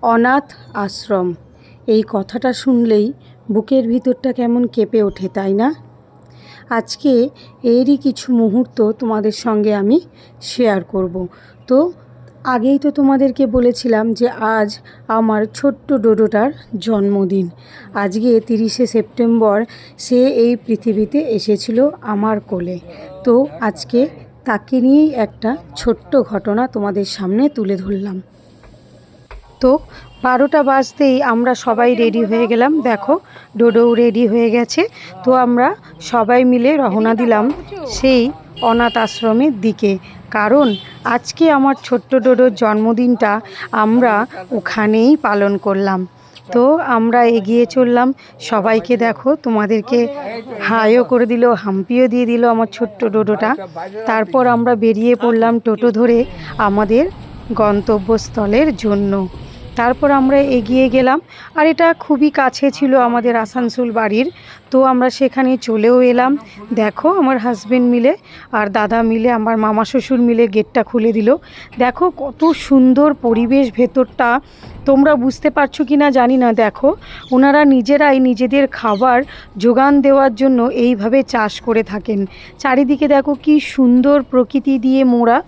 অনাথ আশ্রম, এই কথাটা শুনলেই বুকের ভিতরটা কেমন কেঁপে ওঠে, তাই না? আজকে এরই কিছু মুহূর্ত তোমাদের সঙ্গে আমি শেয়ার করব। তো আগেই তো তোমাদেরকে বলেছিলাম যে আজ আমার ছোট্ট ডোডোটার জন্মদিন। আজকে 30শে সেপ্টেম্বর সে এই পৃথিবীতে এসেছিল আমার কোলে। তো আজকে তাকে নিয়েই একটা ছোট্ট ঘটনা তোমাদের সামনে তুলে ধরলাম। তো 12টা বাজতেই আমরা সবাই রেডি হয়ে গেলাম। দেখো ডোডোও রেডি হয়ে গেছে। তো আমরা সবাই মিলে রওনা দিলাম সেই অনাথ আশ্রমের দিকে, কারণ আজকে আমার ছোট্ট ডোডোর জন্মদিনটা আমরা ওখানেই পালন করলাম। তো আমরা এগিয়ে চললাম, সবাইকে দেখো তোমাদেরকে হাইও করে দিল, হাম্পিও দিয়ে দিল আমার ছোট্ট ডোডোটা। তারপর আমরা বেরিয়ে পড়লাম টোটো ধরে আমাদের গন্তব্যস্থলের জন্য। তারপর আমরা এগিয়ে গেলাম, আর এটা খুবই কাছে ছিল আমাদের আসানসোল বাড়ির। তো আমরা সেখানে চলেও এলাম। দেখো আমার হাজবেন্ড মিলে আর দাদা মিলে, আমার মামা শ্বশুর মিলে গেটটা খুলে দিল। দেখো কত সুন্দর পরিবেশ ভেতরটা, তোমরা বুঝতে পারছো কি না জানি না। দেখো ওনারা নিজেরাই নিজেদের খাবার যোগান দেওয়ার জন্য এইভাবে চাষ করে থাকেন। চারিদিকে দেখো কি সুন্দর প্রকৃতি দিয়ে মোড়া।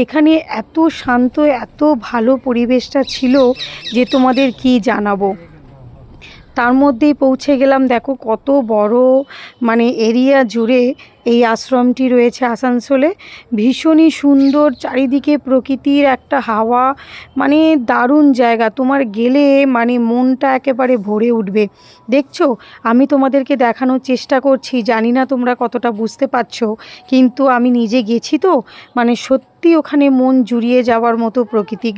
এখানে এত শান্ত, এত ভালো পরিবেশটা ছিল যে তোমাদের কি জানাবো। তার মধ্যেই পৌঁছে গেলাম। দেখো কত বড় এরিয়া জুড়ে এই আশ্রমটি রয়েছে আসানসোলে। ভীষণই সুন্দর, চারিদিকে প্রকৃতির একটা হাওয়া, দারুণ জায়গা। তোমার গেলে মনটা একেবারে ভরে উঠবে। দেখছো আমি তোমাদেরকে দেখানোর চেষ্টা করছি, জানি না তোমরা কতটা বুঝতে পারছো, কিন্তু আমি নিজে গেছি তো সত্যি ওখানে মন জুড়িয়ে যাওয়ার মতো প্রাকৃতিক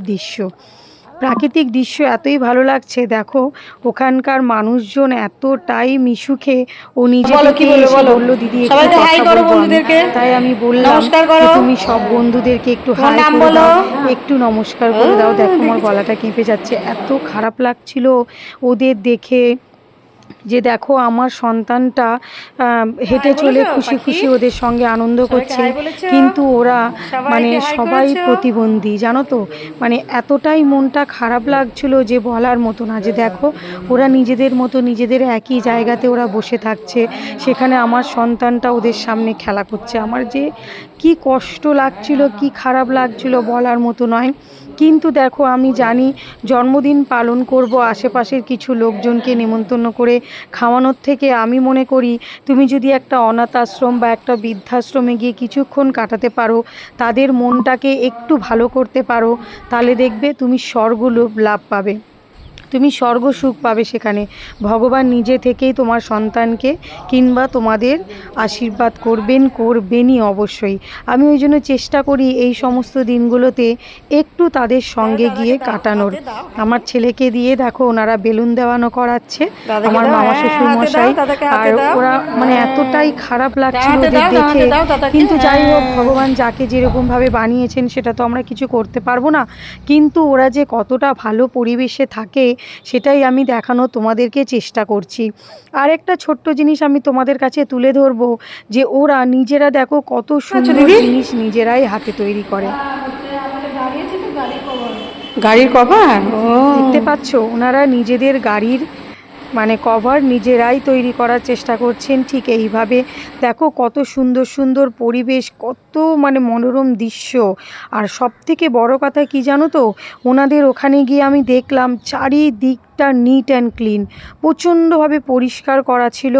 দৃশ্য এতই ভালো লাগছে। দেখো ওখানকার মানুষজন এতটাই মিশুকে, ও নিজে থেকে বললো দিদি একটু কথা বলবো। তাই আমি বললাম তুমি সব বন্ধুদেরকে একটু হাই করে দাও, একটু নমস্কার করে দাও। দেখো আমার গলাটা কেঁপে যাচ্ছে, এত খারাপ লাগছিল ওদের দেখে যে দেখো আমার সন্তানটা হেঁটে চলে খুশি খুশি ওদের সঙ্গে আনন্দ করছে, কিন্তু ওরা সবাই প্রতিবন্ধী, জানো তো। এতটাই মনটা খারাপ লাগছিল যে বলার মতো না। যে দেখো ওরা নিজেদের মতো নিজেদের একই জায়গাতে ওরা বসে থাকছে, সেখানে আমার সন্তানটা ওদের সামনে খেলা করছে। আমার যে কি কষ্ট লাগছিল, কি খারাপ লাগছিল বলার মতো নয়। কিন্তু দেখো আমি জানি জন্মদিন পালন করব আশেপাশের কিছু লোকজনকে নেমন্তন্ন করে খাওয়ানোর থেকে, আমি মনে করি তুমি যদি একটা অনাথ আশ্রম বা একটা বৃদ্ধাশ্রমে গিয়ে কিছুক্ষণ কাটাতে পারো, তাদের মনটাকে একটু ভালো করতে পারো, তাহলে দেখবে তুমি স্বর্গলোক লাভ পাবে, তুমি স্বর্গ সুখ পাবে সেখানে। ভগবান নিজে থেকেই তোমার সন্তানকে কিংবা তোমাদের আশীর্বাদ করবেনই অবশ্যই। আমি ওই জন্য চেষ্টা করি এই সমস্ত দিনগুলোতে একটু তাদের সঙ্গে গিয়ে কাটানোর। আমার ছেলেকে দিয়ে দেখো ওনারা বেলুন দেওয়ানো করাচ্ছে, আমার মামা শ্বশুর মশাই। আর ওরা এতটাই খারাপ লাগছিল ওদের দেখে, কিন্তু যাই হোক ভগবান যাকে যেরকমভাবে বানিয়েছেন সেটা তো আমরা কিছু করতে পারবো না। কিন্তু ওরা যে কতটা ভালো পরিবেশে থাকে সেটাই আমি দেখানো তোমাদেরকে চেষ্টা করছি। আর একটা ছোট্ট জিনিস আমি তোমাদের কাছে তুলে ধরবো, যে ওরা নিজেরা দেখো কত সুন্দর জিনিস নিজেরাই হাতে তৈরি করে। গাড়ির কভার দেখতে পাচ্ছ, ওনারা নিজেদের গাড়ির কভার নিজেরাই তৈরি করার চেষ্টা করছেন। ঠিক এইভাবে দেখো কত সুন্দর সুন্দর পরিবেশ, কত মনোরম দৃশ্য। আর সবথেকে বড় কথা কি জানো তো, ওনাদের ওখানে গিয়ে আমি দেখলাম চারিদিকটা নিট অ্যান্ড ক্লিন, প্রচণ্ডভাবে পরিষ্কার করা ছিল।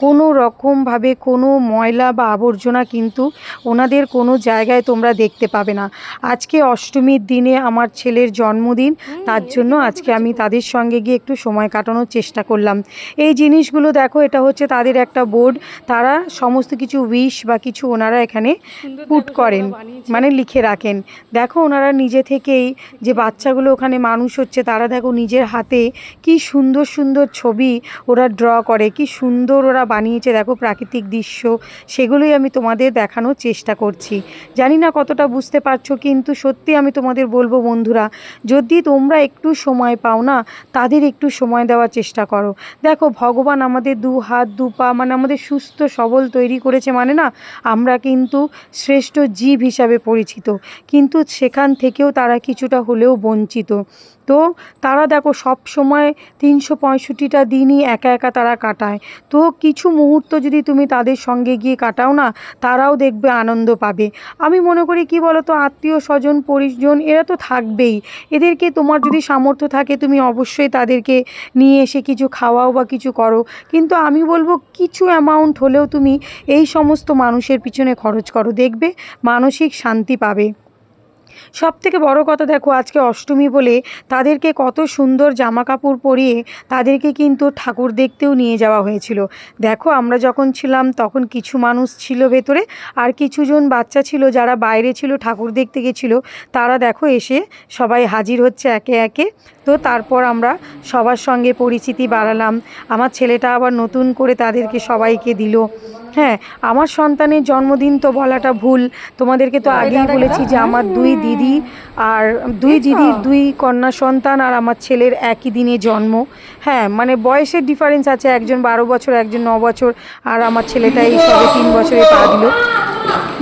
কোনো রকমভাবে কোনো ময়লা বা আবর্জনা কিন্তু ওনাদের কোনো জায়গায় তোমরা দেখতে পাবে না। আজকে অষ্টমীর দিনে আমার ছেলের জন্মদিন, তার জন্য আজকে আমি তাদের সঙ্গে গিয়ে একটু সময় কাটানোর চেষ্টা করলাম। এই জিনিসগুলো দেখো, এটা হচ্ছে তাদের একটা বোর্ড, তারা সমস্ত কিছু উইশ বা কিছু ওনারা এখানে পুট করেন, লিখে রাখেন। দেখো ওনারা নিজে থেকেই যে বাচ্চাগুলো ওখানে মানুষ হচ্ছে, তারা দেখো নিজের হাতে কি সুন্দর সুন্দর ছবি ওরা ড্র করে, কি সুন্দর ওরা বানিয়েছে। দেখো প্রাকৃতিক দৃশ্য, সেগুলোই আমি তোমাদের দেখানোর চেষ্টা করছি। জানি না কতটা বুঝতে পারছো, কিন্তু সত্যি আমি তোমাদের বলবো বন্ধুরা, যদি তোমরা একটু সময় পাও না, তাদের একটু সময় দেওয়ার চেষ্টা করো। দেখো ভগবান আমাদের দু হাত দু পা আমাদের সুস্থ সবল তৈরি করেছে, আমরা কিন্তু শ্রেষ্ঠ জীব হিসাবে পরিচিত, কিন্তু সেখান থেকেও তারা কিছুটা হলেও বঞ্চিত। তো তারা দেখো সব সময় 365টা দিনই একা একা তারা কাটায়। তো কিছু মুহূর্ত যদি তুমি তাদের সঙ্গে গিয়ে কাটাও না, তারাও দেখবে আনন্দ পাবে। আমি মনে করি কি বলো তো, আত্মীয় স্বজন পরিজন এরা তো থাকবেই, এদেরকে তোমার যদি সামর্থ্য থাকে তুমি অবশ্যই তাদেরকে নিয়ে এসে কিছু খাওয়াও বা কিছু করো, কিন্তু আমি বলবো কিছু অ্যামাউন্ট হলেও তুমি এই সমস্ত মানুষের পিছনে খরচ করো, দেখবে মানসিক শান্তি পাবে। সবথেকে বড় কথা দেখো, আজকে অষ্টমী বলে তাদেরকে কত সুন্দর জামা কাপড় পরিয়ে তাদেরকে কিন্তু ঠাকুর দেখতেও নিয়ে যাওয়া হয়েছিল। দেখো আমরা যখন ছিলাম তখন কিছু মানুষ ছিল ভেতরে, আর কিছুজন বাচ্চা ছিল যারা বাইরে ছিল, ঠাকুর দেখতে গেছিল। তারা দেখো এসে সবাই হাজির হচ্ছে একে একে। তো তারপর আমরা সবার সঙ্গে পরিচিতি বাড়ালাম। আমার ছেলেটা আবার নতুন করে তাদেরকে সবাইকে দিল। হ্যাঁ, আমার সন্তানের জন্মদিন তো বলাটা ভুল, তোমাদেরকে তো আগেই বলেছি যে আমার দুই দিদি আর দুই দিদির দুই কন্যা সন্তান আর আমার ছেলের একই দিনে জন্ম। হ্যাঁ, মানে বয়সের ডিফারেন্স আছে, একজন 12 বছর একজন 9 বছর, আর আমার ছেলেটা এই সবে 3 বছরে পা দিল।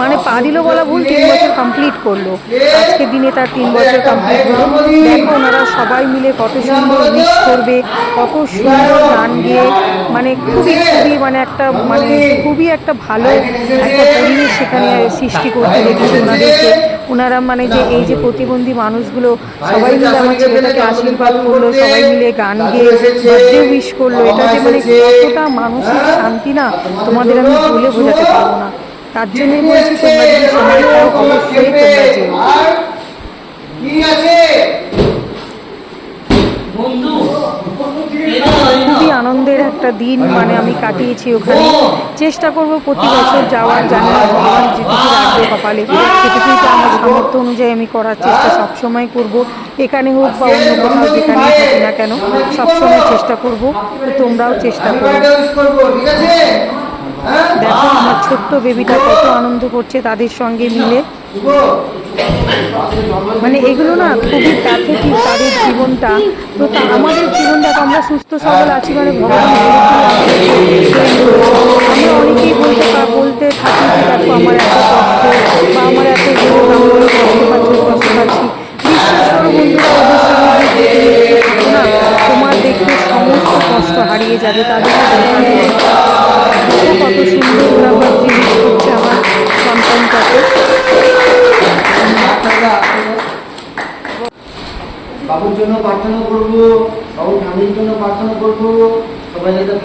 মানে পা দিল বলা ভুল, 3 বছর কমপ্লিট করলো, আজকের দিনে তার 3 বছর কমপ্লিট হলো। দেখো ওনারা সবাই মিলে কত সুন্দর উইশ করবে, কত সুন্দর গান গেয়ে, মানে খুবই মানে একটা খুবই একটা ভালো একটা পরিবেশ সেখানে সৃষ্টি করতে দেখেছি ওনাদেরকে। ওনারা মানে যে এই যে প্রতিবন্ধী মানুষগুলো সবাই মিলে আমার ছেলেটাকে আশীর্বাদ করলো, সবাই মিলে গান গেয়ে বার্থডে উইশ করলো, এটা যে মানে কতটা মানসিক শান্তি না তোমাদের আমি বলে বোঝাতে পারবো না। তার জন্যই বলছি তোমরা যদি সময় পাও অবশ্যই তোমরা যেও। খুবই আনন্দের একটা দিন মানে আমি কাটিয়েছি ওখানে। চেষ্টা করব প্রতি বছর যাওয়ার, জানি না ভগবান যেটুকু রাখবে কপালে সেটুকুই তো আমার সামর্থ্য অনুযায়ী আমি করার চেষ্টা সবসময় করব। এখানে হোক বা অন্য কোথাও যেখানেই থাকি না কেন সবসময় চেষ্টা করব, তো তোমরাও চেষ্টা করো। দেখো আমার ছোট্ট বেবিটা কত আনন্দ করছে তাদের সঙ্গে মিলে। মানে এগুলো না খুবই প্যাথেটিক তাদের জীবনটা। তো আমাদের জীবনটা আমরা সুস্থ সবল আছি মানে ভগবান আমরা অনেকেই বলতে থাকি যে দেখো আমার এত কষ্ট বা আমার এত রোগ, আমরা কষ্ট পাচ্ছি। বিশ্বাস করো বন্ধুরা, ওদের সঙ্গে থাকো না, তোমার দেখবে সমস্ত কষ্ট হারিয়ে যাবে। তাদেরকে কত সুন্দর ওরা জিনিস করছে আমার সন্তানটাকে। বাবুর জন্য প্রার্থনা করবো, বাবুর ফ্যামিলির জন্য প্রার্থনা করবো।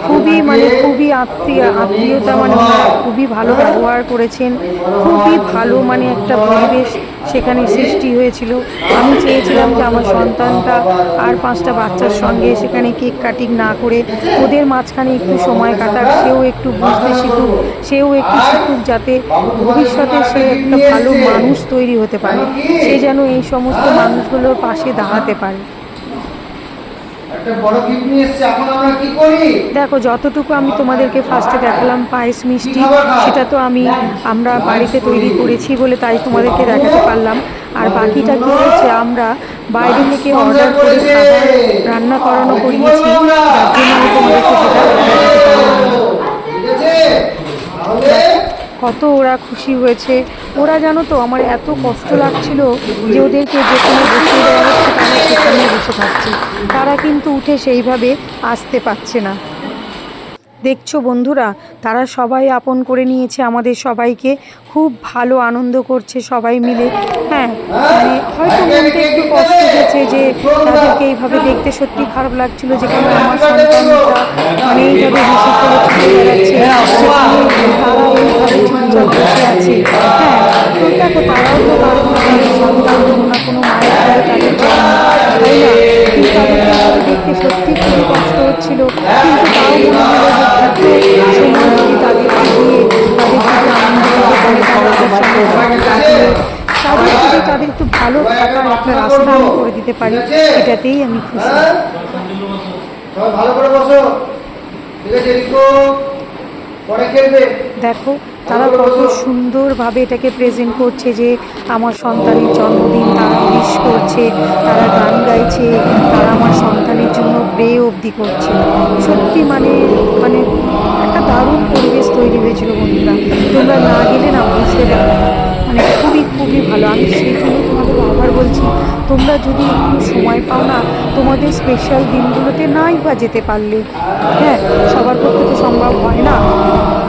খুবই মানে খুবই আত্মীয়তা, মানে খুবই ভালো ব্যবহার করেছেন, খুবই ভালো মানে একটা পরিবেশ সেখানে সৃষ্টি হয়েছিল। আমি চেয়েছিলাম যে আমার সন্তানটা আর 5টা বাচ্চার সঙ্গে সেখানে কেক কাটিং না করে ওদের মাঝখানে একটু সময় কাটাক, সেও একটু বুঝতে শিখুক, সেও একটু শিখুক, যাতে ভবিষ্যতে সে একটা ভালো মানুষ তৈরি হতে পারে, সে যেন এই সমস্ত মানুষগুলোর পাশে দাঁড়াতে পারে। দেখো যতটুকু আমি তোমাদেরকে ফার্স্টে দেখালাম পায়েস মিষ্টি, সেটা তো আমরা বাড়িতে তৈরি করেছি বলে তাই তোমাদেরকে দেখাতে পারলাম। আর বাকিটা কি হয়েছে, আমরা বাইরে থেকে অর্ডার করে খাবার রান্না করানো করিয়েছি, যার জন্য আমি তোমাদেরকে সেটা দেখাতে পারলাম। কত ওরা খুশি হয়েছে, ওরা জানো তো আমার এত কষ্ট লাগছিল যে ওদেরকে যেখানে বসিয়ে দেওয়া হচ্ছে তারা সেখানে বসে থাকছে, তারা কিন্তু উঠে সেইভাবে আসতে পারছে না। দেখছো বন্ধুরা, তারা সবাই আপন করে নিয়েছে আমাদের সবাইকে, খুব ভালো আনন্দ করছে সবাই মিলে। হ্যাঁ, মানে হয়তো মনটা একটু কষ্ট হয়েছে যে তাদেরকে এইভাবে দেখতে সত্যি খারাপ লাগছিল, যেখানে আমার সন্তানটা মানে এইভাবে হেসে করে ছুটে বেড়াচ্ছে, সেখানে তারা এইভাবে চুপচাপ বসে আছে। হ্যাঁ, তো দেখো তারাও তো কারো সন্তান, কোনো না কোনো মায়ের ঘরে তাদের জন্ম, তাই না? কিন্তু তাদেরকে দেখতে সত্যি খুবই কষ্ট হচ্ছিল, কিন্তু তাও মনে হলো যে এত সময় যদি তাদেরকে দিয়ে তাদের আনন্দ তাদের যদি তাদের একটু ভালো থাকার একটা রাস্তা আমি করে দিতে পারি, এটাতেই আমি খুশি। দেখো তারা কত সুন্দরভাবে এটাকে প্রেজেন্ট করছে যে আমার সন্তানের জন্মদিন, তারা উইশ করছে, তারা গান গাইছে, তারা আমার সন্তানের জন্য প্রে অবধি করছে। সত্যি মানে মানে একটা দারুণ পরিবেশ তৈরি হয়েছিল বন্ধুরা, তোমরা না গেলে না বুঝতে পারবে না, মানে খুবই খুবই ভালো। আমি সেই জন্য তোমাদের আবার বলছি, তোমরা যদি একটু সময় পাও না, তোমাদের স্পেশাল দিনগুলোতে নাই বা যেতে পারলে, হ্যাঁ, সবার পক্ষে তো সম্ভব হয় না,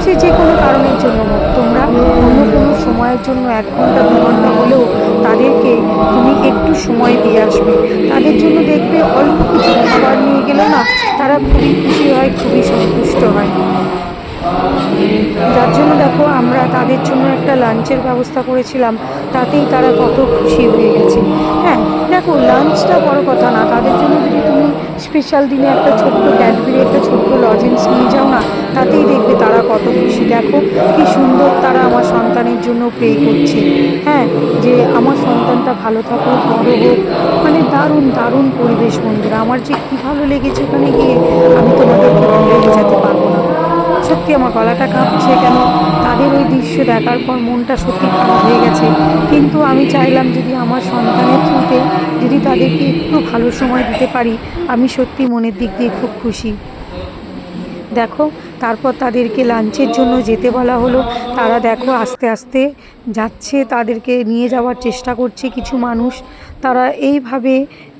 সে যে কোনো কারণের জন্য হোক, তোমরা অন্য কোনো সময়ের জন্য 1 ঘন্টা 2 ঘন্টা হলেও তাদেরকে তুমি একটু সময় দিয়ে আসবে। তাদের জন্য দেখবে অল্প কিছু খাবার নিয়ে গেলে না, তারা খুবই খুশি হয়, খুবই সন্তুষ্ট হয়। যার জন্য দেখো আমরা তাদের জন্য একটা লাঞ্চের ব্যবস্থা করেছিলাম, তাতেই তারা কত খুশি হয়ে গেছে। হ্যাঁ, দেখো লাঞ্চটা বড় কথা না, তাদের জন্য যদি তুমি স্পেশাল দিনে একটা ছোট্ট ক্যাডবেরি, একটা ছোট্ট লজেন্স নিয়ে যাও না, তাতেই দেখবে তারা কত খুশি। দেখো কি সুন্দর তারা আমার সন্তানের জন্য প্রে করছে। হ্যাঁ, যে আমার সন্তানটা ভালো থাকুক, বড় হোক, মানে দারুণ দারুণ পরিবেশ বন্ধুরা। আমার যে কী ভালো লেগেছে ওখানে গিয়ে, আমি তোমাদেরকে বলে বোঝাতে পারবো না। সত্যি আমার গলাটা কাঁপছে, কেন তাদের ওই দৃশ্য দেখার পর মনটা সত্যি খারাপ হয়ে গেছে। কিন্তু আমি চাইলাম যদি আমার সন্তানের থ্রুতে যদি তাদেরকে একটু ভালো সময় দিতে পারি, আমি সত্যি মনের দিক দিয়ে খুব খুশি। দেখো তারপর তাদেরকে লাঞ্চের জন্য যেতে বলা হলো, তারা দেখো আস্তে আস্তে যাচ্ছে, তাদেরকে নিয়ে যাওয়ার চেষ্টা করছে কিছু মানুষ। তারা এইভাবে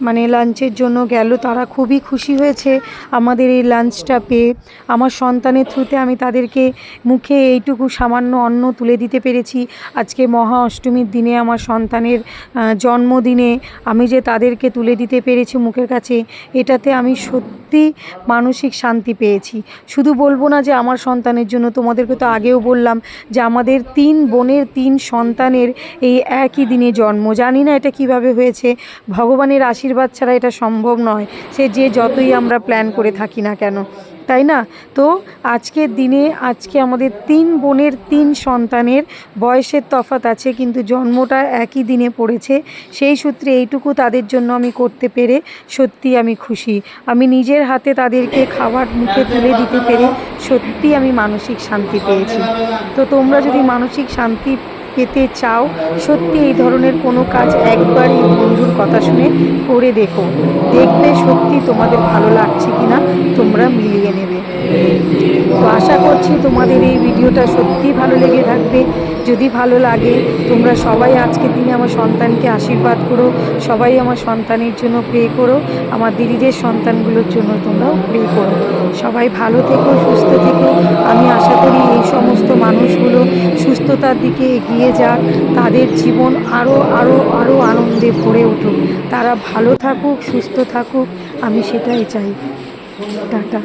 মানে লাঞ্চের জন্য গেল, তারা খুবই খুশি হয়েছে আমাদের এই লাঞ্চটা পেয়ে। আমার সন্তানের থ্রুতে আমি তাদেরকে মুখে এইটুকু সামান্য অন্ন তুলে দিতে পেরেছি। আজকে মহা অষ্টমীর দিনে, আমার সন্তানের জন্মদিনে আমি যে তাদেরকে তুলে দিতে পেরেছি মুখের কাছে, এটাতে আমি সত্যি মানসিক শান্তি পেয়েছি। শুধু বলবো না যে আমার সন্তানের জন্য, তোমাদেরকে তো আগেও বললাম যে আমাদের 3 বোনের 3 সন্তানের এই একই দিনে জন্ম। জানি না এটা কিভাবে হয়েছে, ভগবানের আশীর্বাদ ছাড়া এটা সম্ভব নয়, সে যে যতই আমরা প্ল্যান করে থাকি না কেন, তাই না? তো আজকের দিনে আজকে আমাদের 3 বোনের 3 সন্তানের বয়সের তফাৎ আছে, কিন্তু জন্মটা একই দিনে পড়েছে। সেই সূত্রে এইটুকু তাদের জন্য আমি করতে পেরে সত্যি আমি খুশি। আমি নিজের হাতে তাদেরকে খাবার মুখে তুলে দিতে পেরে সত্যি আমি মানসিক শান্তি পেয়েছি। তো তোমরা যদি মানসিক শান্তি পেতে চাও, সত্যি এই ধরনের কোনো কাজ একবার এই বন্ধুর কথা শুনে করে দেখো, দেখবে সত্যি তোমাদের ভালো লাগছে কিনা তোমরা মিলিয়ে নেবে। তো আশা করছি তোমাদের এই ভিডিওটা সত্যিই ভালো লেগে থাকবে। যদি ভালো লাগে, তোমরা সবাই আজকের দিনে আমার সন্তানকে আশীর্বাদ করো, সবাই আমার সন্তানের জন্য প্রে করো, আমার দিদিদের সন্তানগুলোর জন্য তোমরাও প্রে করো। সবাই ভালো থেকো, সুস্থ থেকো। আমি আশা করি এই সমস্ত মানুষগুলো সুস্থতার দিকে এগিয়ে যাক, তাদের জীবন আরও আরও আরও আনন্দে ভরে উঠুক, তারা ভালো থাকুক, সুস্থ থাকুক, আমি সেটাই চাই। টাটা।